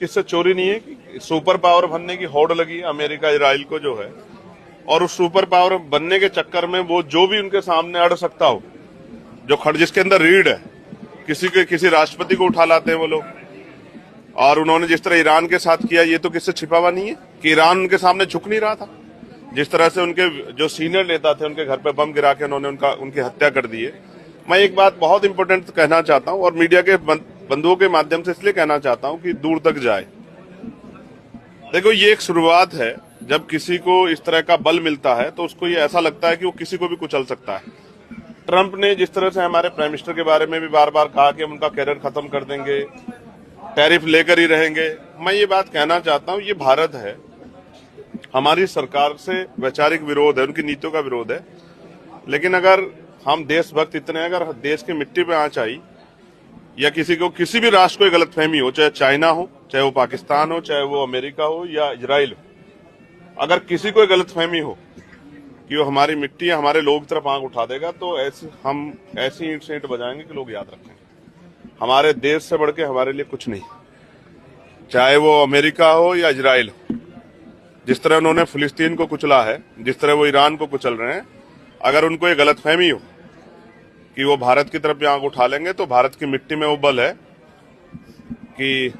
किससे चोरी नहीं है कि सुपर पावर बनने की होड़ लगी अमेरिका इजराइल को जो है, और उस सुपर पावर बनने के चक्कर में वो जो भी उनके सामने अड़ सकता हो, जो खड़ जिसके अंदर रीढ़ है, किसी राष्ट्रपति को उठा लाते हैं वो लोग। और उन्होंने जिस तरह ईरान के साथ किया, ये तो किससे छिपा हुआ नहीं है कि ईरान उनके सामने झुक नहीं रहा था। जिस तरह से उनके जो सीनियर नेता थे उनके घर पे बम गिरा के उन्होंने उनकी हत्या कर दी है। मैं एक बात बहुत इंपॉर्टेंट कहना चाहता हूं और मीडिया के बंधुओं के माध्यम से इसलिए कहना चाहता हूं कि दूर तक जाए। देखो, ये एक शुरुआत है। जब किसी को इस तरह का बल मिलता है तो उसको ये ऐसा लगता है कि वो किसी को भी कुचल सकता है। ट्रंप ने जिस तरह से हमारे प्राइम मिनिस्टर के बारे में भी बार बार कहा कि हम उनका कैरियर खत्म कर देंगे, टैरिफ लेकर ही रहेंगे, मैं ये बात कहना चाहता हूं, ये भारत है, हमारी सरकार से वैचारिक विरोध है, उनकी नीतियों का विरोध है। लेकिन अगर हम देशभक्त इतने, अगर देश की मिट्टी पे आंच आई या किसी भी राष्ट्र को गलतफहमी हो, चाहे चाइना हो, चाहे वो पाकिस्तान हो, चाहे वो अमेरिका हो या इजराइल हो, अगर किसी को गलतफहमी हो कि वो हमारी मिट्टी या हमारे लोग की तरफ आंख उठा देगा, तो हम ऐसी ईंट से ईंट बजाएंगे कि लोग याद रखेंगे। हमारे देश से बढ़ के हमारे लिए कुछ नहीं, चाहे वो अमेरिका हो या इजराइल हो। जिस तरह उन्होंने फिलिस्तीन को कुचला है, जिस तरह वो ईरान को कुचल रहे हैं, अगर उनको ये गलतफहमी हो कि वो भारत की तरफ भी आंख उठा लेंगे, तो भारत की मिट्टी में वो बल है कि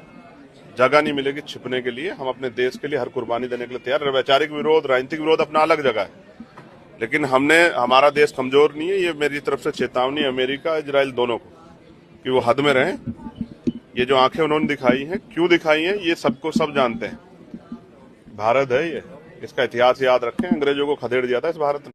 जगह नहीं मिलेगी छिपने के लिए। हम अपने देश के लिए हर कुर्बानी देने के लिए तैयार। वैचारिक विरोध, राजनीतिक विरोध अपना अलग जगह है, लेकिन हमारा देश कमजोर नहीं है। ये मेरी तरफ से चेतावनी अमेरिका इजराइल दोनों को कि वो हद में रहें। ये जो आंखें उन्होंने दिखाई हैं, क्यों दिखाई हैं, ये सब जानते हैं। भारत है ये, इसका इतिहास याद रखें। अंग्रेजों को खदेड़ दिया था इस भारत ने।